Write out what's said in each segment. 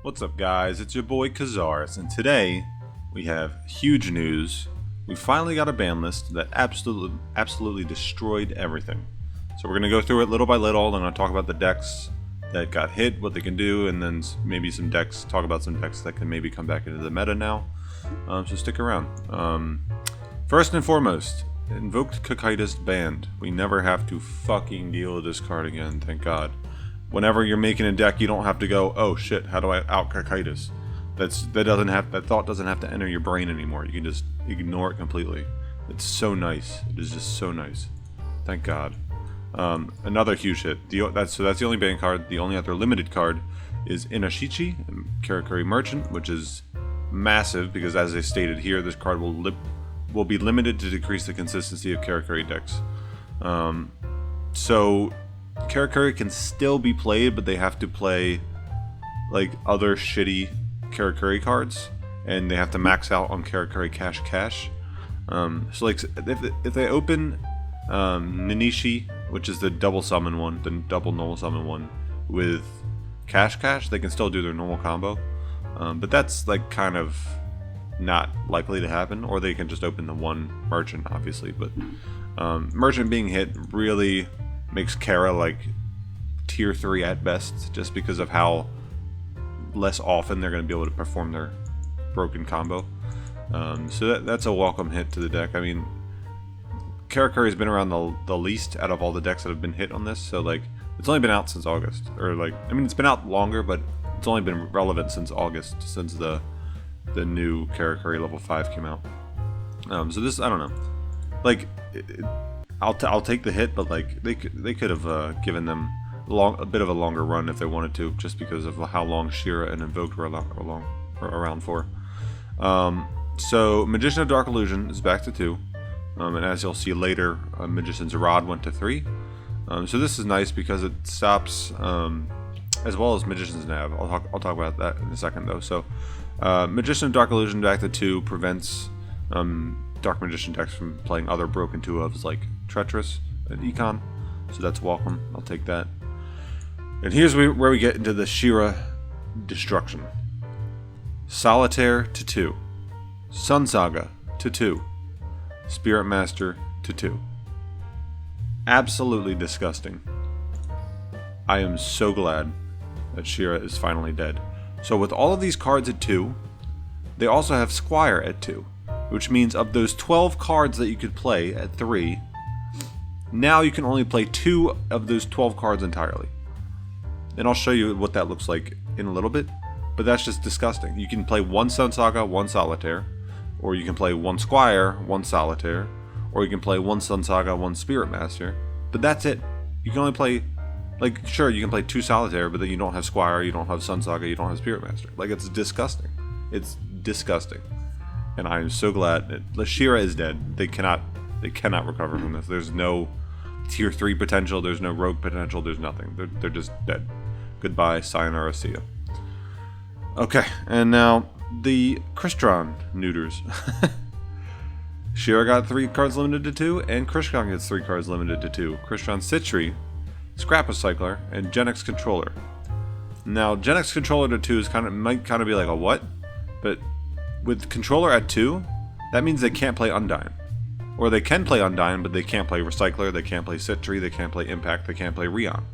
What's up, guys? It's your boy Kazaris, and today we have huge news. We finally got a ban list that absolutely destroyed everything. So we're going to go through it little by little. I'm going to talk about the decks that got hit, what they can do, and then maybe talk about some decks that can maybe come back into the meta now. So stick around. First and foremost, Invoked Kakaitis banned. We never have to fucking deal with this card again, thank God. Whenever you're making a deck, you don't have to go, oh shit, how do I out Kakaitis? That thought doesn't have to enter your brain anymore. You can just ignore it completely. It's so nice. It is just so nice. Thank God. Another huge hit. That's the only ban card. The only other limited card is Enoshichi, Karakuri Merchant, which is massive because, as I stated here, this card will be limited to decrease the consistency of Karakuri decks. So Karakuri can still be played, but they have to play like other shitty Karakuri cards, and they have to max out on Karakuri Cash. So like if they open Ninishi, which is the double summon one, the double normal summon one, with Cash, they can still do their normal combo. But that's like kind of not likely to happen, or they can just open the one Merchant, obviously. But Merchant being hit really makes Kara like tier 3 at best, just because of how less often they're going to be able to perform their broken combo. So that's a welcome hit to the deck. I mean, Karakuri has been around the least out of all the decks that have been hit on this, so like it's only been out since August, or like, I mean, it's been out longer, but it's only been relevant since August, since the new Karakuri level 5 came out. So this, I don't know, like I'll take the hit, but like they could have given them a bit of a longer run if they wanted to, just because of how long Shira and Invoked were around for. So Magician of Dark Illusion is back to 2, and as you'll see later, Magician's Rod went to 3. So this is nice because it stops, as well as Magician's Nav. I'll talk about that in a second though. So Magician of Dark Illusion back to 2 prevents Dark Magician decks from playing other broken 2-ofs like Treacherous and Econ, so that's welcome. I'll take that. And here's where we get into the Shira Destruction. Solitaire to 2, Sun Saga to 2, Spirit Master to 2. Absolutely disgusting. I am so glad that Shira is finally dead. So with all of these cards at 2, they also have Squire at 2. Which means of those 12 cards that you could play at 3, now you can only play 2 of those 12 cards entirely. And I'll show you what that looks like in a little bit, but that's just disgusting. You can play 1 Sun Saga, 1 Solitaire, or you can play 1 Squire, 1 Solitaire, or you can play 1 Sun Saga, 1 Spirit Master, but that's it. You can only play, like, sure, you can play 2 Solitaire, but then you don't have Squire, you don't have Sun Saga, you don't have Spirit Master. Like, it's disgusting. It's disgusting. And I am so glad that Shira is dead. They cannot recover from this. There's no tier 3 potential. There's no rogue potential. There's nothing. They're just dead. Goodbye, sayonara, see ya. Okay, and now the Crestron Neuters. Shira got 3 cards limited to 2, and Crystron gets 3 cards limited to 2. Crystron Citri, Scrap Recycler, and Gen X Controller. Now, Gen X Controller to 2 might kind of be like a what? But with Controller at 2, that means they can't play Undyne. Or they can play Undyne, but they can't play Recycler, they can't play Citri, they can't play Impact, they can't play Rion.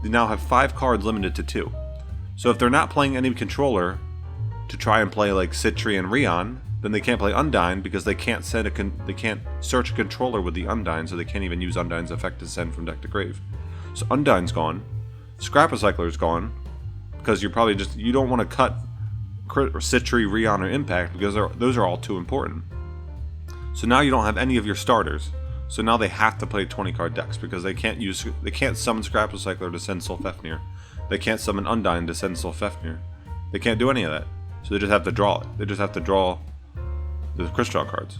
They now have 5 cards limited to 2. So if they're not playing any Controller to try and play like Citri and Rion, then they can't play Undyne because they can't they can't search a Controller with the Undyne, so they can't even use Undyne's effect to send from deck to grave. So Undyne's gone, Scrap Recycler's gone, because you don't want to cut Citri, Rion, or Impact because those are all too important. So now you don't have any of your starters. So now they have to play 20 card decks because they can't summon Scrap Recycler to send Solfefnir. They can't summon Undyne to send Solfefnir. They can't do any of that. So they just have to draw it. They just have to draw the Crystron cards.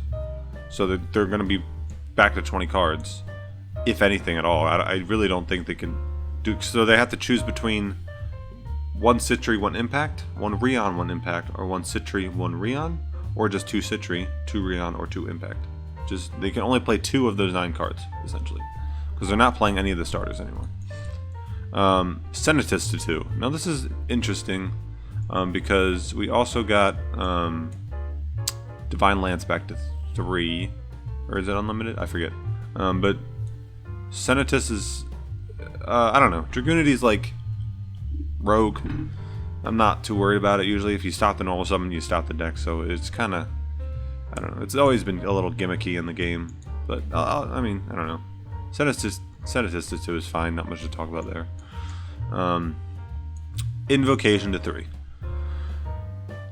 So they're going to be back to 20 cards, if anything at all. I really don't think they can do. So they have to choose between 1 Citri, 1 Impact, 1 Rion, 1 Impact, or 1 Citri, 1 Rion, or just 2 Citri, 2 Rion, or 2 Impact. They can only play 2 of those 9 cards, essentially, because they're not playing any of the starters anymore. Senatus to 2. Now this is interesting because we also got Divine Lance back to 3, or is it unlimited? I forget. But Senatus is, I don't know. Dragoonity's like rogue. I'm not too worried about it usually. If you stop the normal summon, you stop the deck, so it's kind of, I don't know. It's always been a little gimmicky in the game, but I mean, I don't know. Senatus to 2 is fine. Not much to talk about there. Invocation to 3.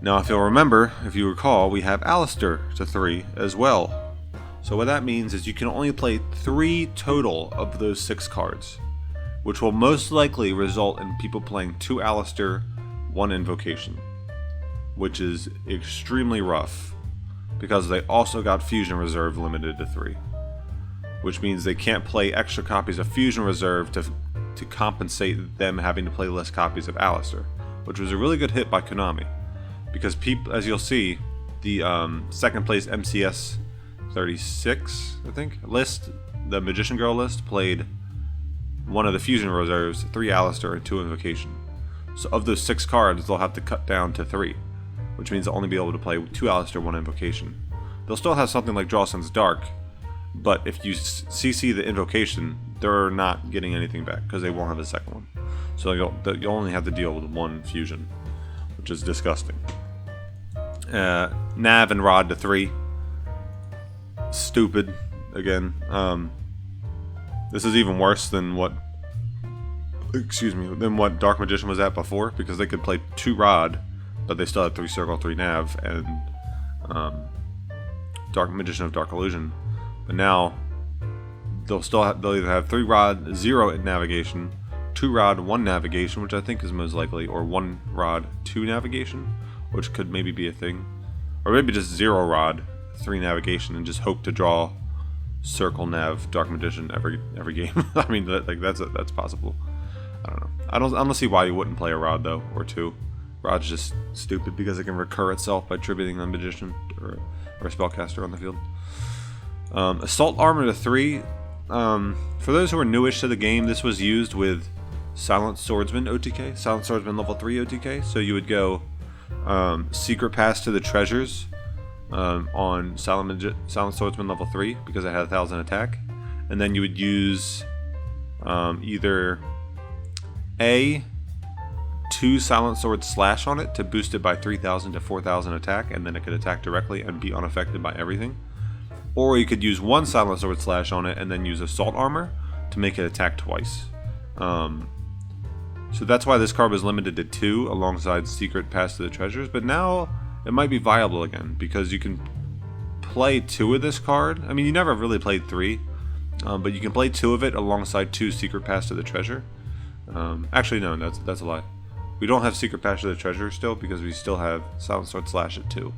Now, if you'll remember, if you recall, we have Alistair to 3 as well. So what that means is you can only play 3 total of those 6 cards, which will most likely result in people playing 2 Alistair, 1 Invocation, which is extremely rough because they also got Fusion Reserve limited to 3, which means they can't play extra copies of Fusion Reserve to compensate them having to play less copies of Alistair, which was a really good hit by Konami. Because people, as you'll see, the second place MCS 36, I think, list, the Magician Girl list, played one of the Fusion Reserves, 3 Alistair, and 2 Invocation. So of those 6 cards, they'll have to cut down to 3, which means they'll only be able to play 2 Alistair, 1 Invocation. They'll still have something like Draw Sense Dark, but if you CC the Invocation, they're not getting anything back because they won't have a second one. So you'll only have to deal with 1 Fusion, which is disgusting. Nav and Rod to 3. Stupid, again. This is even worse than what Dark Magician was at before, because they could play 2 Rod, but they still had 3 Circle, 3 Nav, and Dark Magician of Dark Illusion. But now they'll either have 3 Rod, 0 Navigation, 2 Rod, 1 Navigation, which I think is most likely, or 1 Rod, 2 Navigation, which could maybe be a thing, or maybe just 0 Rod, 3 Navigation, and just hope to draw Circle Nav Dark Magician every game. I mean, that's possible. I don't know. I don't see why you wouldn't play a Rod though, or 2. Rod's just stupid because it can recur itself by tributing a Magician or a Spellcaster on the field. Assault Armor to 3. For those who are newish to the game, this was used with Silent Swordsman OTK, Silent Swordsman level 3 OTK. So you would go Secret Pass to the Treasures on Silent Swordsman level 3 because it had 1,000 attack, and then you would use either A, 2 Silent Sword Slash on it to boost it by 3,000 to 4,000 attack, and then it could attack directly and be unaffected by everything. Or you could use 1 Silent Sword Slash on it and then use Assault Armor to make it attack twice. So that's why this card was limited to 2 alongside Secret Pass to the Treasures, but now it might be viable again because you can play 2 of this card. I mean, you never really played 3, but you can play 2 of it alongside 2 Secret Pass to the Treasure. Actually, no, that's a lie. We don't have Secret Pass to the Treasure still because we still have Silent Sword Slash at 2.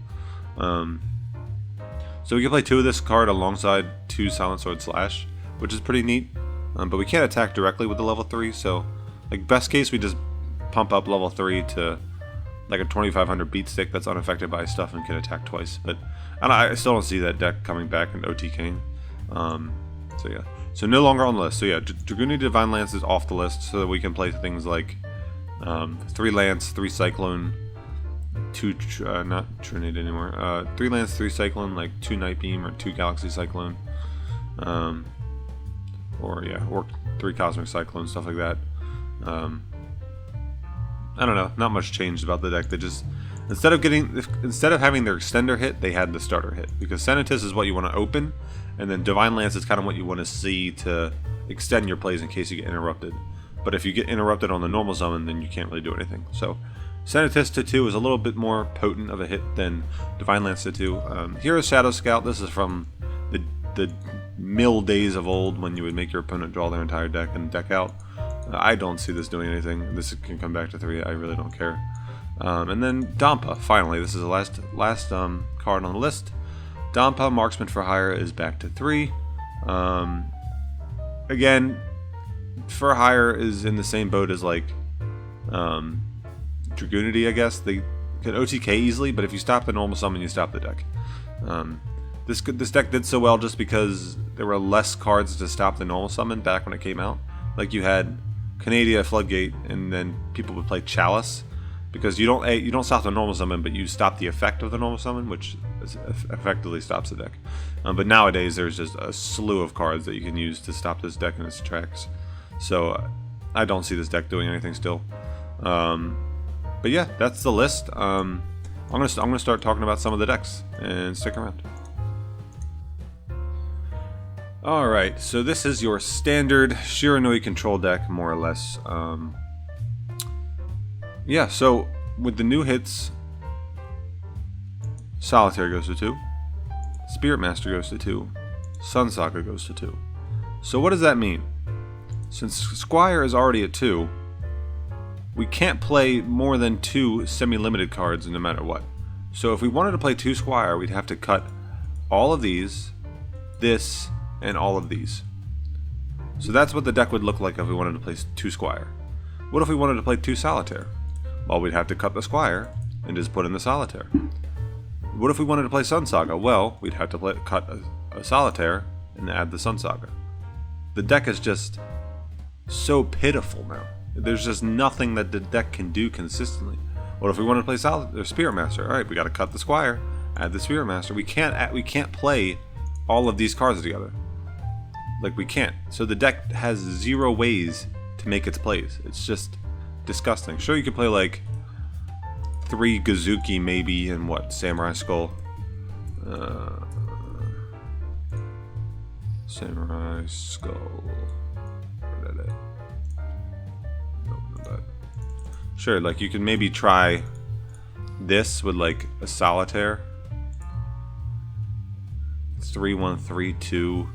So we can play 2 of this card alongside 2 Silent Sword Slash, which is pretty neat. But we can't attack directly with the level 3, so like best case we just pump up level 3 to like a 2500 beat stick that's unaffected by stuff and can attack twice. But I still don't see that deck coming back in OTK. So yeah. So no longer on the list. So yeah, Dragoon Divine Lance is off the list so that we can play things like 3 Lance, 3 Cyclone, 2 not Trinity anymore. 3 Lance, 3 Cyclone, like 2 Night Beam or 2 Galaxy Cyclone, or 3 Cosmic Cyclone, stuff like that. I don't know. Not much changed about the deck. They just instead of having their extender hit, they had the starter hit, because Senatus is what you want to open, and then Divine Lance is kind of what you want to see to extend your plays in case you get interrupted. But if you get interrupted on the normal summon, then you can't really do anything. So Senatus to 2 is a little bit more potent of a hit than Divine Lance to 2. Here is Shadow Scout. This is from the mill days of old when you would make your opponent draw their entire deck and deck out. I don't see this doing anything. This can come back to 3. I really don't care. And then Dampa. Finally, this is the last card on the list. Dampa, Marksman for Hire, is back to 3. Again, for Hire is in the same boat as like Dragoonity, I guess. They can OTK easily, but if you stop the normal summon, you stop the deck. This deck did so well just because there were less cards to stop the normal summon back when it came out. Like you had Canadia, Floodgate, and then people would play Chalice, because you don't stop the normal summon, but you stop the effect of the normal summon, which effectively stops the deck. But nowadays there's just a slew of cards that you can use to stop this deck in its tracks. So I don't see this deck doing anything still. But yeah, that's the list. I'm gonna start talking about some of the decks, and stick around. Alright, so this is your standard Shiranui control deck, more or less. Yeah, so with the new hits, Solitaire goes to 2, Spirit Master goes to 2, Sun Saga goes to 2. So what does that mean? Since Squire is already at 2, we can't play more than 2 semi-limited cards no matter what. So if we wanted to play 2 Squire, we'd have to cut all of these, this, and all of these. So that's what the deck would look like if we wanted to play 2 Squire. What if we wanted to play 2 Solitaire? Well, we'd have to cut the Squire and just put in the Solitaire. What if we wanted to play Sun Saga? Well, we'd have to cut a Solitaire and add the Sun Saga. The deck is just so pitiful now. There's just nothing that the deck can do consistently. What if we want to play Spirit Master? All right, we got to cut the Squire, add the Spirit Master. We can't play all of these cards together. Like, we can't. So the deck has 0 ways to make its plays. It's just disgusting. Sure, you could play like 3 Gazuki maybe, and what, Samurai Skull. Samurai Skull. Where did it? Nope, not that. Sure, like you can maybe try this with like a Solitaire. 3 1 3 2.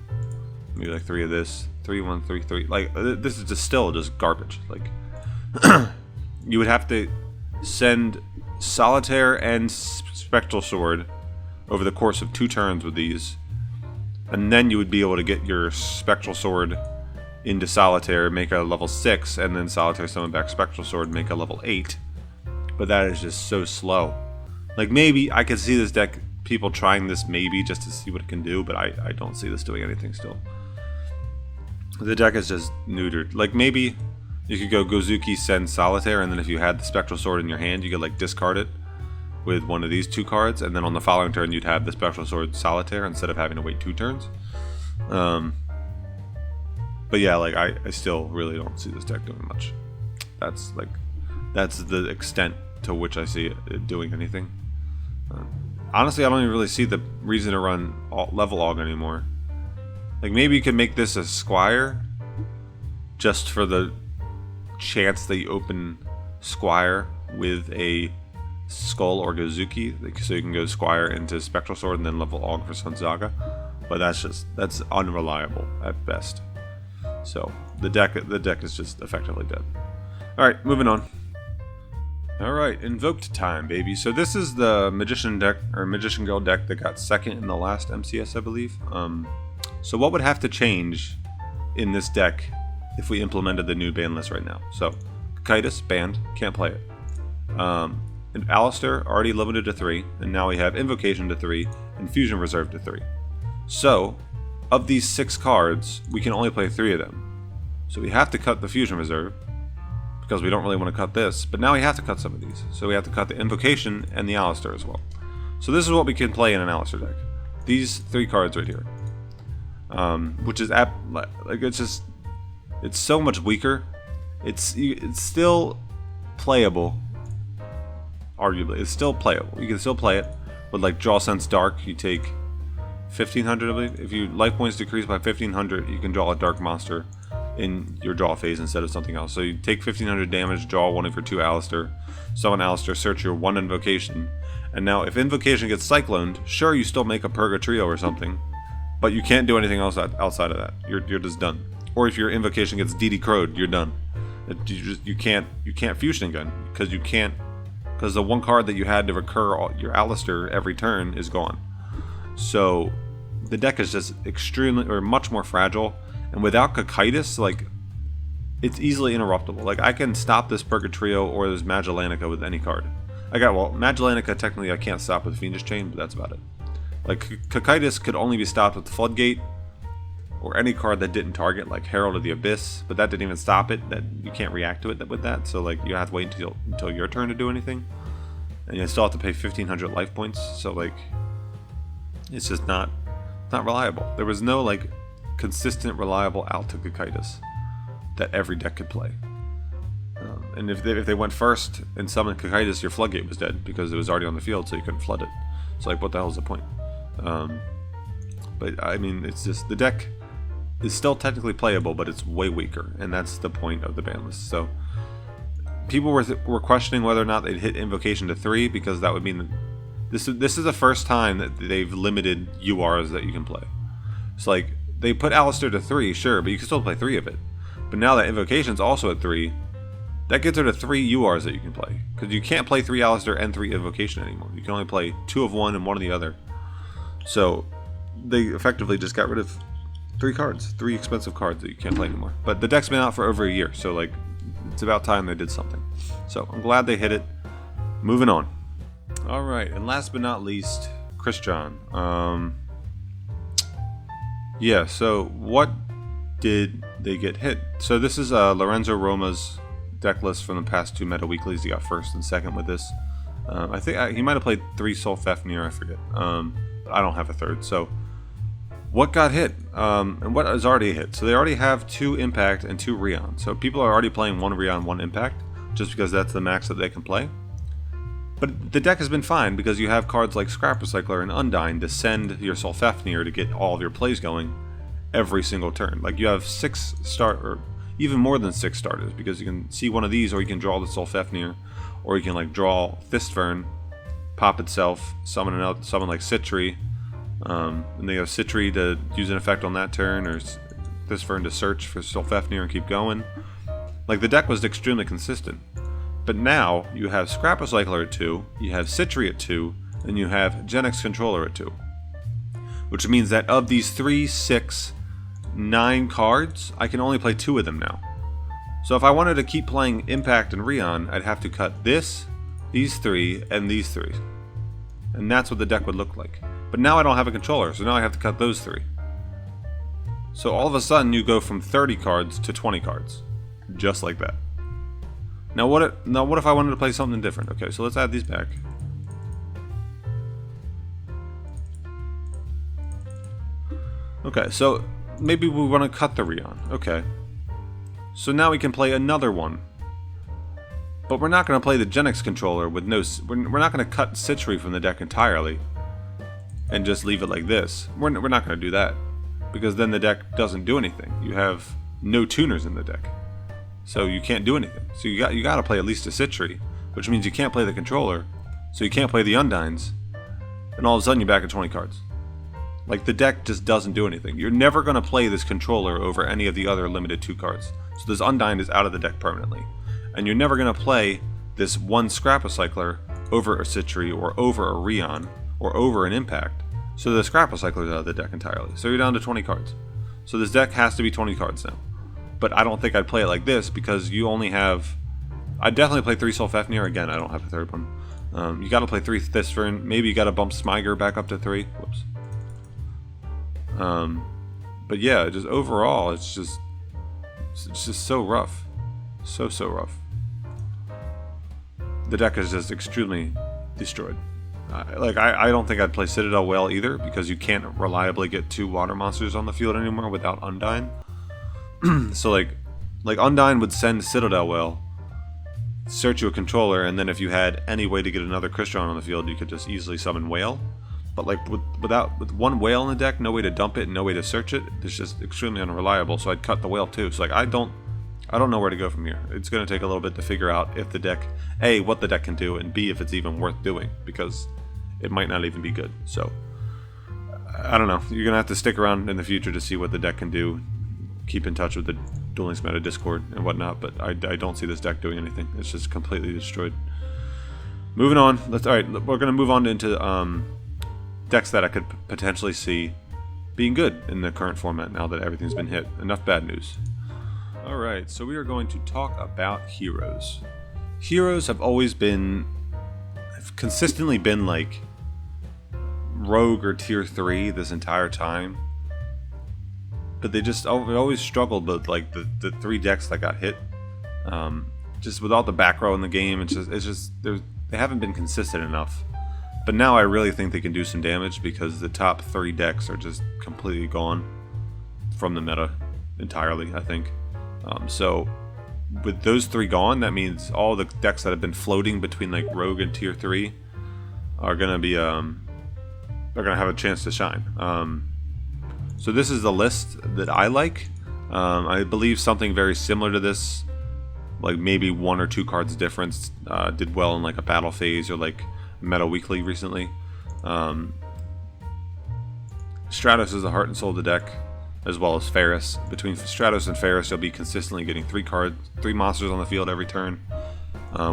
Maybe like 3 of this. 3 1 3 3. Like this is just still just garbage. Like you would have to send Solitaire and Spectral Sword over the course of 2 turns with these, and then you would be able to get your Spectral Sword into Solitaire, make a level 6, and then Solitaire summon back Spectral Sword, make a level 8. But that is just so slow. Like, maybe I could see this deck, people trying this maybe just to see what it can do, but I don't see this doing anything still. The deck is just neutered. Like, maybe you could go Gozuki, send Solitaire, and then if you had the Spectral Sword in your hand, you could like discard it with one of these 2 cards, and then on the following turn you'd have the Spectral Sword Solitaire instead of having to wait 2 turns. But yeah, like I still really don't see this deck doing much. That's the extent to which I see it doing anything. Honestly, I don't even really see the reason to run Level Aug anymore. Like, maybe you could make this a Squire, just for the chance that you open Squire with a Skull or Gozuki, like, so you can go Squire into Spectral Sword and then Level Aug for Sun Saga. But that's unreliable at best. So the deck is just effectively dead. All right, moving on. All right, Invoked time, baby. So this is the Magician deck, or Magician Girl deck, that got 2nd in the last MCS, I believe. So what would have to change in this deck if we implemented the new ban list right now? So Kakaitis banned, can't play it. And Alistair already limited to 3, and now we have Invocation to 3 and Fusion Reserve to 3. So of these 6 cards, we can only play 3 of them. So we have to cut the Fusion Reserve, because we don't really want to cut this, but now we have to cut some of these. So we have to cut the Invocation and the Alistair as well. So this is what we can play in an Alistair deck. These 3 cards right here. Which is, like, it's so much weaker. It's still playable, arguably. It's still playable. You can still play it with like Draw Sense Dark. You take 1500, I believe. If your life points decrease by 1500, you can draw a dark monster in your draw phase instead of something else. So you take 1500 damage, draw one of your 2 Alistair, summon Alistair, search your 1 Invocation, and now if Invocation gets cycloned, sure, you still make a Purgatrio or something, but you can't do anything else outside of that. You're just done. Or if your Invocation gets DD Crowed, you're done. You can't Fusion again, because the 1 card that you had to recur your Alistair every turn is gone. So the deck is just much more fragile, and without Kakaitis, like, it's easily interruptible. Like, I can stop this Purgatrio or this Magellanica with any card. Magellanica technically I can't stop with Fiendish Chain, but that's about it. Like, Kakaitis could only be stopped with Floodgate, or any card that didn't target, like Herald of the Abyss, but that didn't even stop it. That you can't react to it with that, so like you have to wait until your turn to do anything, and you still have to pay 1,500 life points. So like, it's just not reliable. There was no like consistent, reliable out to Kakaitis that every deck could play. And if they went first and summoned Kakaitis, your floodgate was dead because it was already on the field, so you couldn't flood it. So like, what the hell is the point? But I mean, it's just the deck is still technically playable, but it's way weaker, and that's the point of the ban list. So people were questioning whether or not they'd hit Invocation to 3, because that would mean that this is the first time that they've limited URs that you can play. So like, they put Alistair to 3, sure, but you can still play 3 of it. But now that Invocation's also at 3, that gets her to 3 URs that you can play, because you can't play 3 Alistair and 3 Invocation anymore. You can only play 2 of one and 1 of the other. So they effectively just got rid of 3 cards, 3 expensive cards that you can't play anymore. But the deck's been out for over a year, so like, it's about time they did something. So I'm glad they hit it. Moving on. All right, and last but not least, Crystron. Yeah, so what did they get hit? So this is Lorenzo Roma's deck list from the past 2 meta weeklies. He got first and second with this. I think he might have played 3 Soul Fafnir, I forget. But I don't have a third. So what got hit? And what is already hit? So they already have 2 Impact and 2 Rion. So people are already playing 1 Rion, 1 Impact, just because that's the max that they can play. But the deck has been fine because you have cards like Scrap Recycler and Undyne to send your Soul Fafnir to get all of your plays going every single turn. Like, you have 6 or even more than 6 starters, because you can see one of these, or you can draw the Soul Fafnir, or you can like draw Fistfern, pop itself, summon like Citri, and they have Citri to use an effect on that turn, or Fistfern to search for Soul Fafnir and keep going. Like, the deck was extremely consistent. But now you have Scrap Recycler at 2, you have Citri at 2, and you have Genex Controller at 2. Which means that of these 3, 6, 9 cards, I can only play 2 of them now. So if I wanted to keep playing Impact and Rion, I'd have to cut this, these 3, and these 3. And that's what the deck would look like. But now I don't have a controller, so now I have to cut those 3. So all of a sudden you go from 30 cards to 20 cards. Just like that. Now what if I wanted to play something different? Okay, so let's add these back. Okay, so maybe we want to cut the Rion. Okay. So now we can play another one. But we're not going to play the Genex controller with no... We're not going to cut Citri from the deck entirely and just leave it like this. We're not going to do that, because then the deck doesn't do anything. You have no tuners in the deck. So you can't do anything. So you got to play at least a Citri, which means you can't play the controller, so you can't play the Undynes, and all of a sudden you're back at 20 cards. Like, the deck just doesn't do anything. You're never going to play this controller over any of the other limited 2 cards. So this Undyne is out of the deck permanently. And you're never going to play this 1 Scrap Recycler over a Citri, or over a Rion, or over an Impact. So the Scrap Recycler is out of the deck entirely. So you're down to 20 cards. So this deck has to be 20 cards now. But I don't think I'd play it like this, because you only have... I'd definitely play 3 Soul Fafnir. Again, I don't have a third one. You got to play 3 Thistfern. Maybe you got to bump Smyger back up to 3. Whoops. But yeah, just overall, it's just so rough. So rough. The deck is just extremely destroyed. I don't think I'd play Citadel well either, because you can't reliably get 2 water monsters on the field anymore without Undyne. So like Undyne would send Citadel well, search you a controller, and then if you had any way to get another Crystron on the field, you could just easily summon Whale. But like with 1 Whale in the deck, no way to dump it, no way to search it, it's just extremely unreliable. So I'd cut the Whale too. So like, I don't know where to go from here. It's going to take a little bit to figure out if the deck, A, what the deck can do, and B, if it's even worth doing, because it might not even be good. So I don't know. You're going to have to stick around in the future to see what the deck can do. Keep in touch with the Duel Links Meta Discord and whatnot, but I don't see this deck doing anything. It's just completely destroyed. Moving on. Alright, we're going to move on into decks that I could potentially see being good in the current format now that everything's been hit. Enough bad news. Alright, so we are going to talk about heroes. Heroes have consistently been like Rogue or Tier 3 this entire time. but they just always struggled with like the 3 decks that got hit. Just without the back row in the game, it's just they haven't been consistent enough. But now I really think they can do some damage because the top 3 decks are just completely gone from the meta entirely, I think. So with those 3 gone, that means all the decks that have been floating between like Rogue and Tier 3 are gonna be they're gonna have a chance to shine. So this is the list that I like. I believe something very similar to this, like maybe 1 or 2 cards difference, did well in like a battle phase or like Meta Weekly recently. Stratos is the heart and soul of the deck, as well as Ferris. Between Stratos and Ferris, you'll be consistently getting 3 monsters on the field every turn,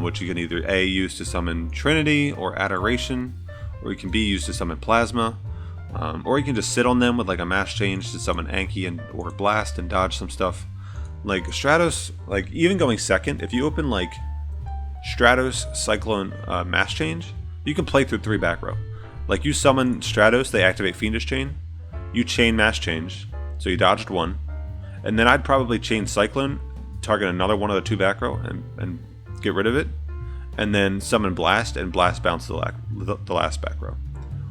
which you can either A, use to summon Trinity or Adoration, or you can B, use to summon Plasma, or you can just sit on them with like a mass change to summon Anki or Blast and dodge some stuff. Like Stratos, like even going second, if you open like Stratos, Cyclone, mass change, you can play through 3 back row. Like you summon Stratos, they activate Fiendish Chain, you chain mass change, so you dodged 1, and then I'd probably chain Cyclone, target another one of the 2 back row, and get rid of it, and then summon Blast, and Blast bounce the last back row.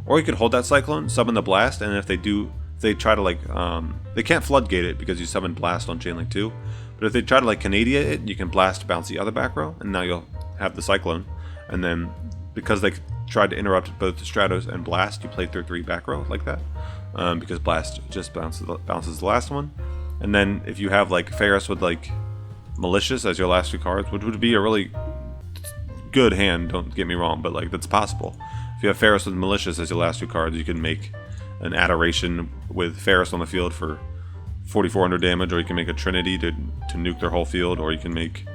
Or you could hold that Cyclone, summon the Blast, and if they try to like, they can't floodgate it because you summon Blast on Chain Link 2, but if they try to like Canadia it, you can Blast bounce the other back row, and now you'll have the Cyclone, and then because they tried to interrupt both Stratos and Blast, you play through 3 back row like that. Because Blast just bounces the last one. And then if you have like Ferris with like Malicious as your last 2 cards, which would be a really good hand, don't get me wrong, but like that's possible. If you have Ferris with Malicious as your last 2 cards, you can make an Adoration with Ferris on the field for 4,400 damage, or you can make a Trinity to nuke their whole field, or you can make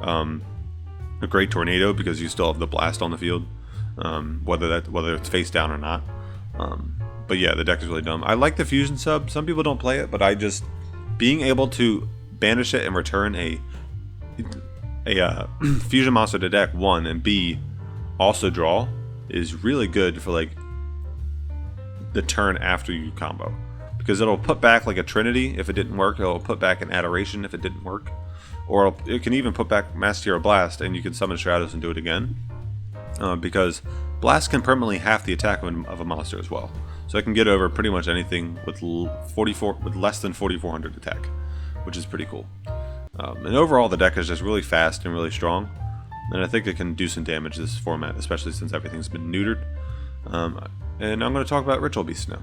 a Great Tornado because you still have the Blast on the field, whether it's face down or not. But yeah, the deck is really dumb. I like the Fusion sub. Some people don't play it, but being able to banish it and return a Fusion monster to deck, 1, and B, also draw, is really good for like the turn after you combo. Because it'll put back like a Trinity if it didn't work, it'll put back an Adoration if it didn't work, or it can even put back Mass Hero Blast, and you can summon Stratos and do it again. Because Blast can permanently half the attack of a monster as well. So I can get over pretty much anything with less than 4,400 attack, which is pretty cool. And overall, the deck is just really fast and really strong, and I think it can do some damage this format, especially since everything's been neutered. And I'm going to talk about Ritual Beasts now.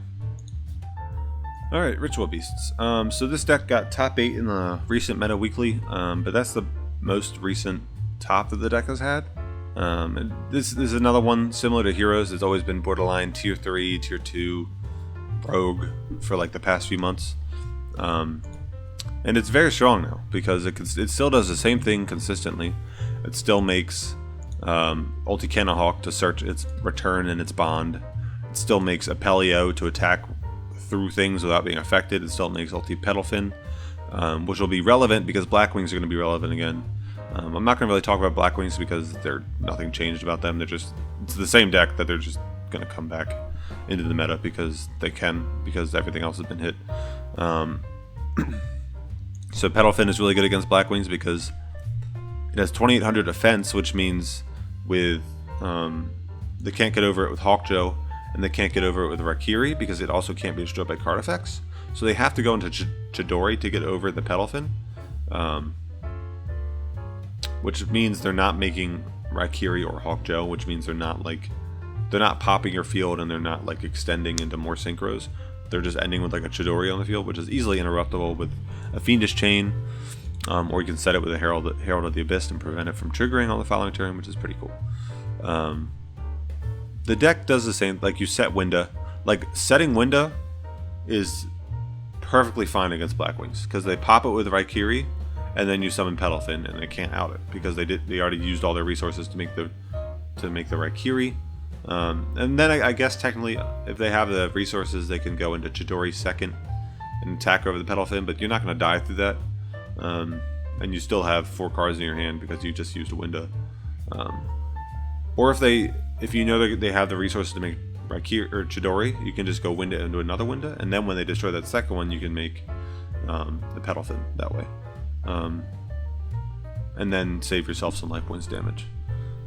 Alright, Ritual Beasts. So this deck got top 8 in the recent Meta Weekly, but that's the most recent top that the deck has had. And this is another one similar to Heroes. It's always been borderline Tier 3, Tier 2, Rogue for like the past few months. And it's very strong now because it still does the same thing consistently. It still makes Ulti Cannon Hawk to search its return and its bond. It still makes Apelio to attack through things without being affected. It still makes Ulti Petalfin, which will be relevant because Blackwings are going to be relevant again. I'm not going to really talk about Blackwings because nothing changed about them. It's the same deck that they're just going to come back into the meta because they can, because everything else has been hit. So Petalfin is really good against Blackwings because it has 2,800 defense, which means they can't get over it with Hawkjoe, and they can't get over it with Rakiri because it also can't be destroyed by card effects. So they have to go into Chidori to get over the Petalfin. Which means they're not making Rakiri or Hawkjoe, which means they're not popping your field and they're not like extending into more synchros. They're just ending with like a Chidori on the field, which is easily interruptible with a Fiendish Chain, or you can set it with a Herald of the Abyss and prevent it from triggering on the following turn, which is pretty cool. The deck does the same, like you set Winda. Like setting Winda is perfectly fine against Blackwings because they pop it with Raikiri, and then you summon Petalfin, and they can't out it because they already used all their resources to make the Raikiri. And then I guess technically, if they have the resources, they can go into Chidori second and attack over the Petalfin, but you're not going to die through that. And you still have 4 cards in your hand because you just used a Winda. Or if you know they have the resources to make Raikiri or Chidori, you can just go Winda into another Winda, and then when they destroy that second one, you can make the pedal fin that way. And then save yourself some life points damage,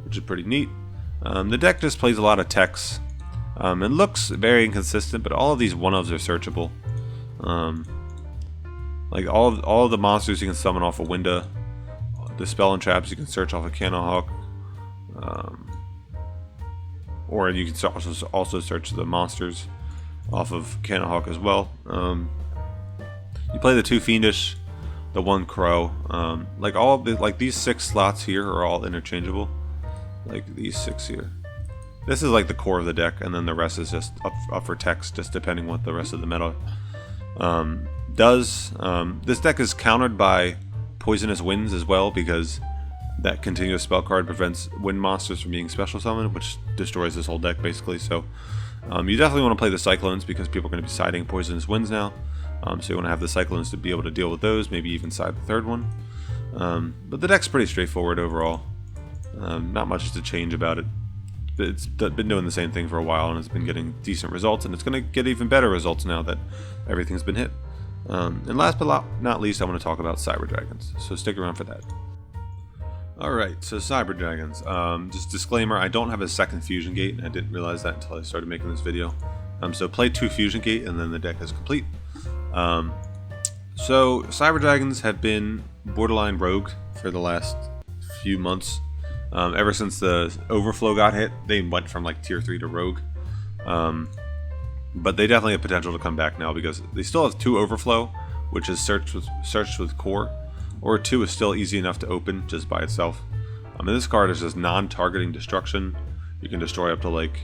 which is pretty neat. The deck just plays a lot of techs. It looks very inconsistent, but all of these 1-ofs are searchable. Like all of the monsters you can summon off a window. The spell and traps you can search off a Cannonhawk. Or you can also search the monsters off of Cannonhawk as well. You play the 2 Fiendish, the 1 Crow. Like these 6 slots here are all interchangeable. Like these 6 here. This is like the core of the deck, and then the rest is just up for text, just depending what the rest of the meta does. This deck is countered by Poisonous Winds as well, because that continuous spell card prevents wind monsters from being special summoned, which destroys this whole deck basically. So you definitely want to play the Cyclones, because people are going to be siding Poisonous Winds now. So you want to have the Cyclones to be able to deal with those, maybe even side the 3rd one. But the deck's pretty straightforward overall. Not much to change about it. It's been doing the same thing for a while, and it's been getting decent results, and it's going to get even better results now that everything's been hit. And last but not least, I want to talk about Cyber Dragons, so stick around for that. Alright, so Cyber Dragons. Just disclaimer, I don't have a 2nd Fusion Gate, and I didn't realize that until I started making this video. So play 2 Fusion Gate, and then the deck is complete. So Cyber Dragons have been borderline rogue for the last few months. Ever since the Overflow got hit, they went from like tier 3 to rogue. But they definitely have potential to come back now, because they still have 2 Overflow, which is searched with core, or 2 is still easy enough to open just by itself. And this card is just non-targeting destruction. You can destroy up to like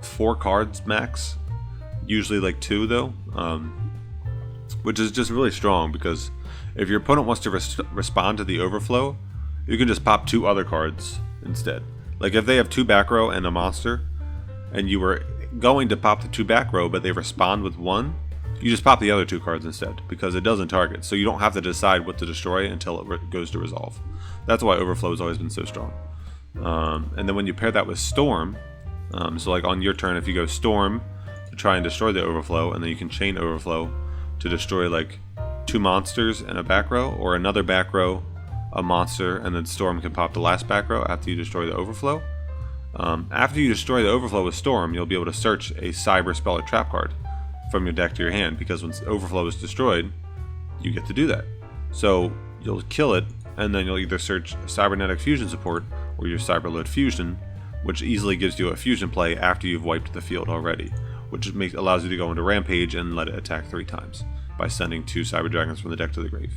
4 cards max, usually like 2 though, which is just really strong, because if your opponent wants to respond to the Overflow, you can just pop 2 other cards instead. Like if they have 2 back row and a monster, and you were going to pop the 2 back row, but they respond with 1, you just pop the other 2 cards instead, because it doesn't target. So you don't have to decide what to destroy until it goes to resolve. That's why Overflow has always been so strong. And then when you pair that with Storm, so like on your turn, if you go Storm to try and destroy the Overflow, and then you can chain Overflow to destroy like 2 monsters and a back row, or another back row, a monster, and then Storm can pop the last back row after you destroy the Overflow. After you destroy the Overflow with Storm, you'll be able to search a Cyber Spell or Trap card from your deck to your hand, because when Overflow is destroyed, you get to do that. So you'll kill it, and then you'll either search Cybernetic Fusion support or your Cyberload Fusion, which easily gives you a fusion play after you've wiped the field already, which allows you to go into Rampage and let it attack 3 times by sending 2 Cyber Dragons from the deck to the grave.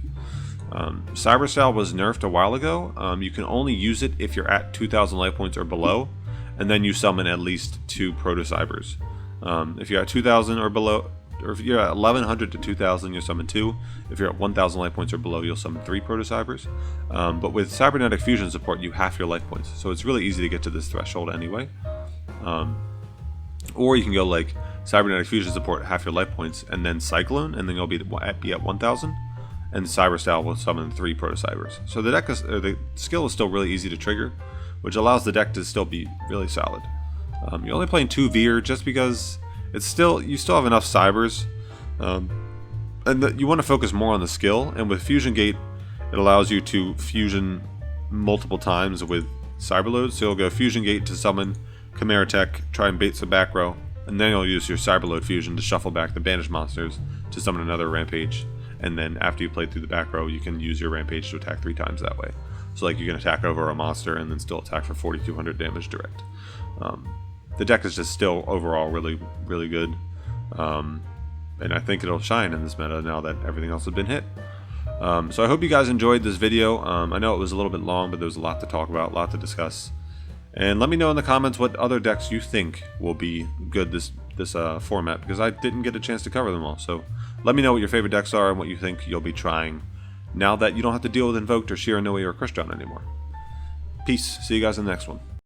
Cyber Style was nerfed a while ago. You can only use it if you're at 2,000 life points or below, and then you summon at least 2 Proto Cybers. If you're at 2,000 or below, or if you're at 1,100 to 2,000, you'll summon 2. If you're at 1,000 life points or below, you'll summon 3 Proto Cybers. But with Cybernetic Fusion support, you half your life points, so it's really easy to get to this threshold anyway. Or you can go like Cybernetic Fusion support, half your life points, and then Cyclone, and then you'll be at 1,000. And Cyber Style will summon 3 Proto Cybers. So the skill is still really easy to trigger, which allows the deck to still be really solid. You're only playing 2 Veer just because you still have enough Cybers, and you want to focus more on the skill. And with Fusion Gate, it allows you to fusion multiple times with Cyberload. So you'll go Fusion Gate to summon Chimera Tech, try and bait some back row, and then you'll use your Cyberload Fusion to shuffle back the banished monsters to summon another Rampage. And then after you play through the back row, you can use your Rampage to attack 3 times that way. So like you can attack over a monster and then still attack for 4,200 damage direct. The deck is just still overall really, really good. And I think it'll shine in this meta now that everything else has been hit. So I hope you guys enjoyed this video. I know it was a little bit long, but there was a lot to talk about, a lot to discuss. And let me know in the comments what other decks you think will be good this format, because I didn't get a chance to cover them all. So let me know what your favorite decks are and what you think you'll be trying now that you don't have to deal with Invoked or Shiranui or Crystron anymore. Peace. See you guys in the next one.